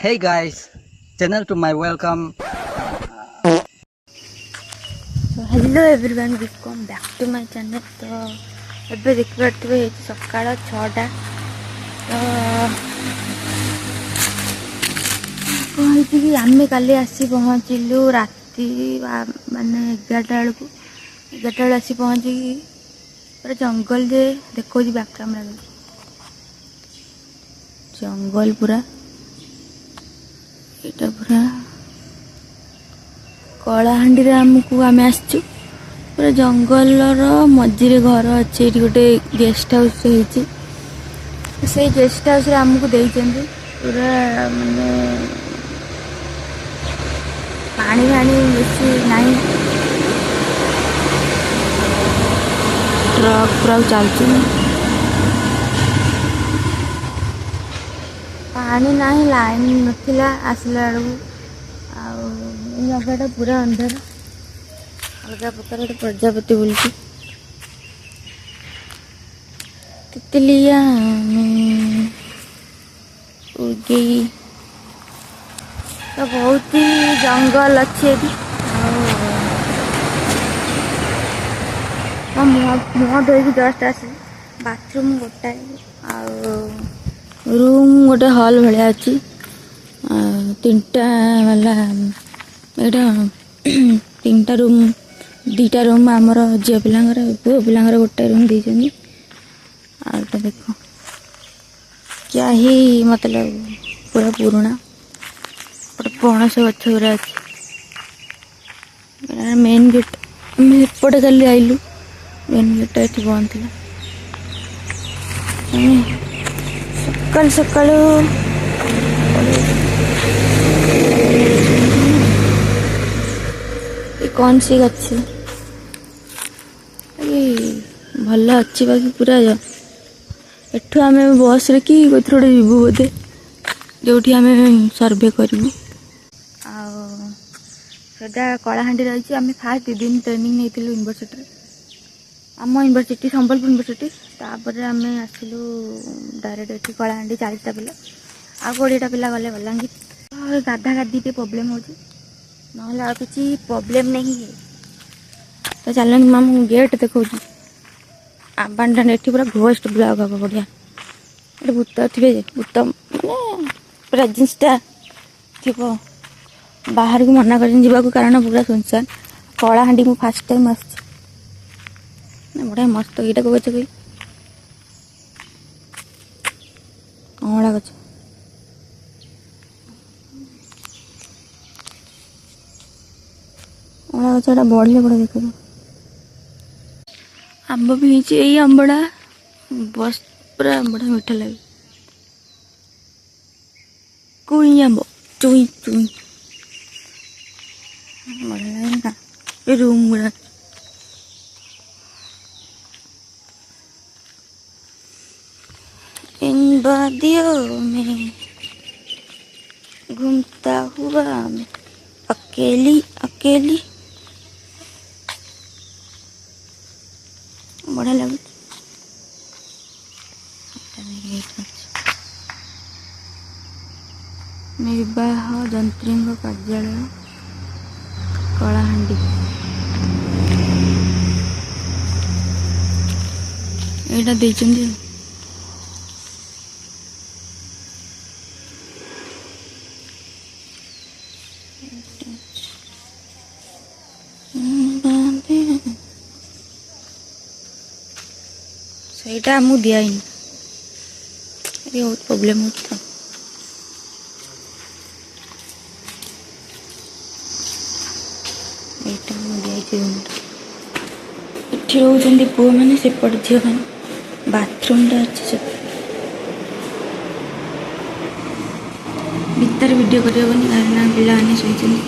Hey guys, channel to my welcome. Hello everyone welcome back to my channel. तो एबे देखिए सकाळ 6टा तो कही आम काली आसी पहुँचलु राति माने 11टा बेलू आसी पहुँचिकी पूरा जंगल जे देखो बैक कैमरा जंगल पूरा यहाँ पूरा कलाहांडी आमको आम आसचु पूरा जंगल मझे घर अच्छे गोटे गेस्ट हाउस से गेस्ट हाउस आमको देइचंदी पूरा माने पानी फानी बेसी नहीं ट्रक पूरा चलती पानी नहीं लाइन नथिला आसला बेलू जगह पूरा अंधार अलग प्रकार गोटे प्रजापति बोलती तितलिया उड़ी तो बहुत ही जंगल अच्छे मुह धोक जस्ट आस बाथरूम गोटाए रूम गोटे हॉल भाया अच्छी 3टा वाला यहाँ 3टा रूम 2टा रूम आमर झील पिलांगर पुओ पिलांगर गोटे रूम देइछन्नी आटा देखो क्या ही मतलब पूरा पुराना गोटे पणस गछ गुरा अच्छे मेन गेट एपटे खाली आइलु मेन गेट ये बंद थी सकाल सकाल कौन सी गछ भल अच्छी बाकी पूरा एठू आम बस रे कि कोई गोटे जीवु बोधे जो आम सर्वे करूँ आदा कलाहांडी रही आम फास्ट 2 दिन ट्रेनिंग नहीं यूनिवर्सिटी आम यूनिवर्सिटी संबलपुर यूनिवर्सिटी तापर आम आसलु डायरेक्ट ये कलाहांडी 40टा पिला आ 20टा पिला गले बलांगीर गाधा गाधी प्रोब्लेम हो ना किसी प्रॉब्लम नहीं है तो चल माम गेट देखा आबान ये पूरा घोस्ट ब्लॉक हम बढ़िया ये भूत थे भूत मानने प्रेजेंसटा थी बाहर को मना कर कारण पूरा सुनसान कलाहांडी मु फास्ट टाइम आस बढ़िया मस्त यहाँ को गच कही अँला गच अँला गचा बढ़िया बड़ा देख आंब भी यही आंबड़ा बस पूरा आंबड़ा मीठा लगे कुई आंब चुई चुई बढ़िया लगे ना ये रूम गुड़ा इन वादियों में घूमता हुआ मैं अकेली अकेली बढ़िया लगे निर्वाह जंत्री कार्यालय कलाहांडी यहाँ देइचंदी ସେଇଟା ମୁଁ ଦିଆଇନି ବହୁତ ପ୍ରୋବ୍ଲେମ୍ ହେଉଛି ତ ଏଇଟା ମୁଁ ଦିଆଇଛି ଏଠି ରହୁଛନ୍ତି ପୁଅମାନେ ସେପଟେ ଝିଅମାନେ ବାଥରୁମ୍ଟା ଅଛି ସେ ଭିତରେ ଭିଡ଼ିଓ କରିହେବନି କାରଣ ପିଲାମାନେ ଶୋଇଛନ୍ତି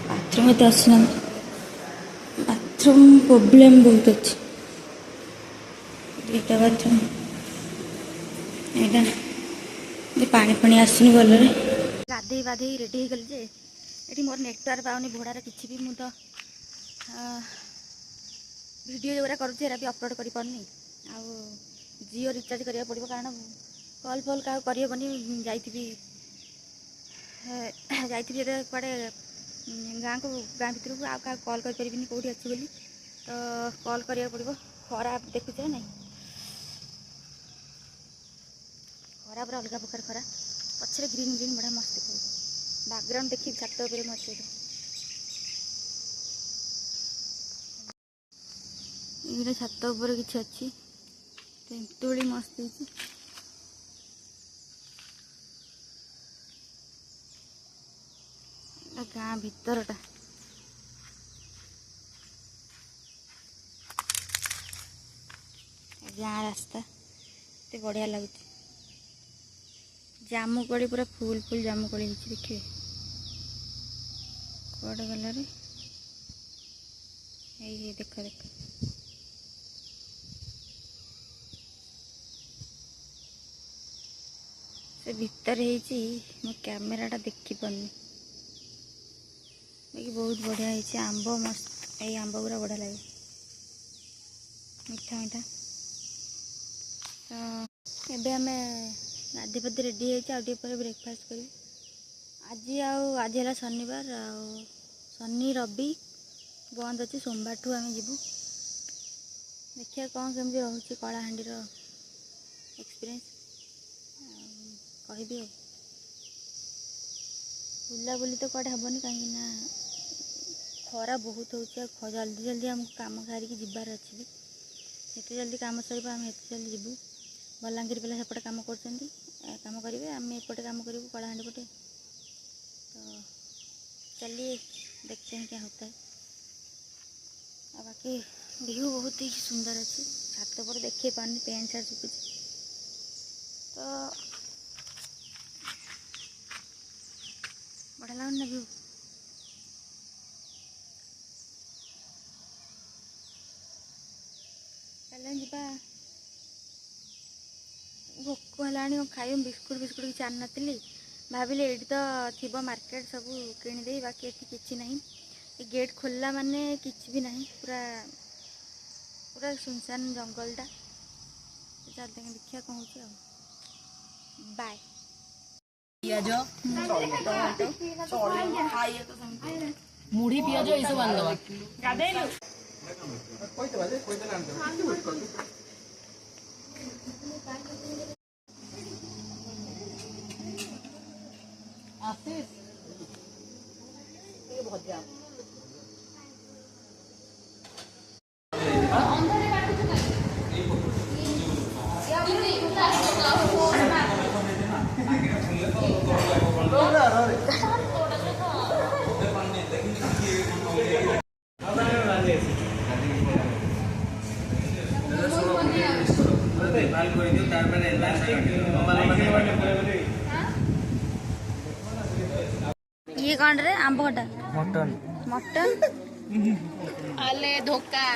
ବାଥରୁମ୍ ଏତେ ଆସିନାହାନ୍ତି बाथरूम प्रॉब्लम बहुत अच्छी 2टा बाथरूम यहाँ पानी पानी आसनी भल गाधे बाधे रेडी हो गली ये मोर नेटवर्क पाऊनी भड़ार किसी भी मुझे वीडियो जोरा करुँच भी अपलोड कर पारनी जिओ रिचार्ज करा पड़ो कारण कल फल क्या करहबनी जाइए कड़े गाँ को गाँ भितर को क्या कल करें कौटी अच्छी बोली तो कल करा पड़ो खरा देखुच ना खरा पूरा अलग प्रकार खरा पछे ग्रीन ग्रीन बढ़िया मस्त देखा बैकग्राउंड देखिए छात उपर अच्छे ये छात उपर किसी अच्छी तेंतुली मस्त गाँ भितरटा गाँ रास्ता तो बढ़िया लगुच जामुकोली पूरा फुल फुल जामुकोली देखिए कड़े गला देख देख से भितर मो कैमेराटा देखी पानी बाकी बहुत बढ़िया है आंब मस्त ये आंब पूरा बढ़िया लगे मीठा मीठा तो एबे आम गाधे पाधे रेडी है ब्रेकफास्ट करी आज है शनिवार शनि रवि बंद अच्छे सोमवार ठू आम जीवु देखिए कौन केमती रोचे कलाहांडी एक्सपीरियंस कहि बुलाबुली तो कड़े हेनी कहीं खरा बहुत हो जल्दी जल्दी आमको काम सारिकी जबार अच्छी जिते जल्दी काम सर आम एत जल्दी जीवु बलांगीर पिला सेपटे काम काम करेंगे आम एपटे काम करूँ कलाहांडी पटे तो चलिए देखते हैं क्या होता है बाकी व्यू बहुत ही सुंदर अच्छे छात पर देखिए पानी पैंट सार्ट सुखुच तो बढ़िया लगुन ना व्यू चलें जा भोक है खाई बिस्कुट बिस्कुट किसी आन नी भाविले ये तो थी मार्केट सब किणदे बाकी ये किसी ना गेट खोलला माने किसी भी नहीं पूरा पूरा सुनसान जंगलटा चलते हैं देखिए कौन हो बाय मुढ़ी पियाज ये सब आंदवा आशीष ये भजा ये कौन रे आंब खटा मटन मटन आले धोखा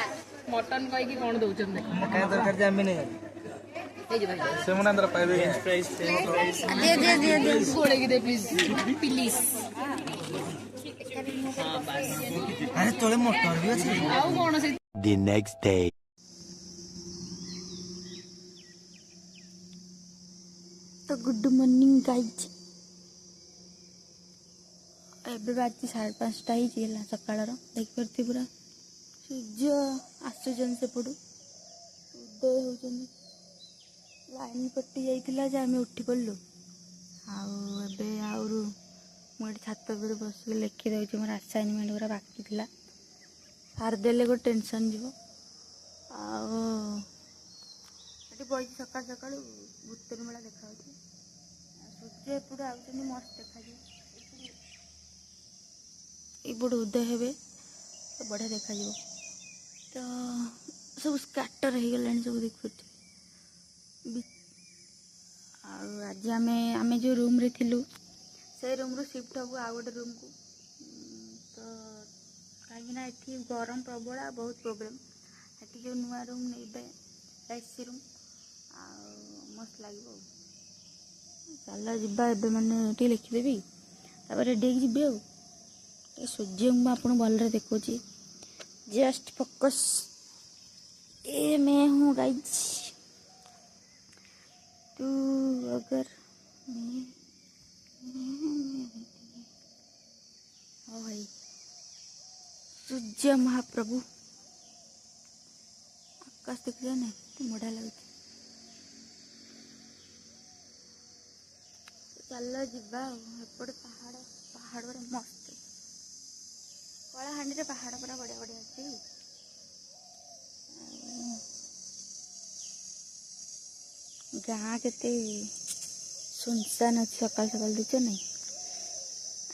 मटन कहीं कौन दौरान क्या दरकार जे आम नहीं से मुना अंदर पाइबे फ्रेंच फ्राइज दे गोड़े दे प्लीज प्लीज अरे तोले मोटर भी अछि आउ कौन से The next day. तो गुड मॉर्निंग गाइज एबे बाजी 5:30 ही सकाळ देखिए पूरा सूर्य आसुचन से पड़ू उदय होचन लाइन कटि जाइथिला जे आमे उठी पड़लु आबे आउरु मुझे छात पर बस लिखि दूसरी मोर असाइनमेंट पूरा बाकी था सारदेले गोटे टेंशन जीव आठी बही सका सका भूतर मेला देखा सूर्य एपटे आउट मस्त देखा एपटे उदय हे तो बढ़िया देखा तो सब स्कैटर हो गलानी सब देखु आज आमे जो रूम रे थिलु से रूम रू शिफ्ट हबु आ गोटे रूम को तो कहीं ये गरम प्रबल बहुत प्रोब्लेम ये जो नुआ रूम नहीं एसी रूम आ मस्त लगे चल जा ए मैंने लिखिदेवी रेडी जी आ सूर्य को आपको भल देखो जस्ट फोकस ए मैं हूँ गाइज अगर हाँ भाई सूर्य महाप्रभु आकाश देख लिया नहीं तो बढ़िया लगे चलो जीवा एपटे पहाड़ पहाड़ पूरा मस्त कलाहांडी पहाड़ पूरा बढ़िया बढ़िया अच्छी गाँ केते सुनसान अच्छी सकाल सकाल देख नहीं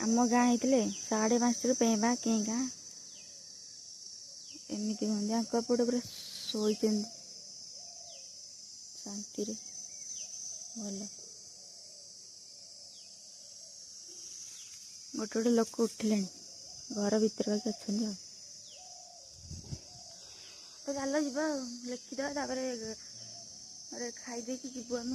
आम गाँ होते 5:30 पेवा के गाँ एमती हमें पटे पूरा शोई शांति भल गोटे गोटे लोक उठिले घर भर बाकी अच्छा तो चल जा लिखिद खाई दे जीवु आम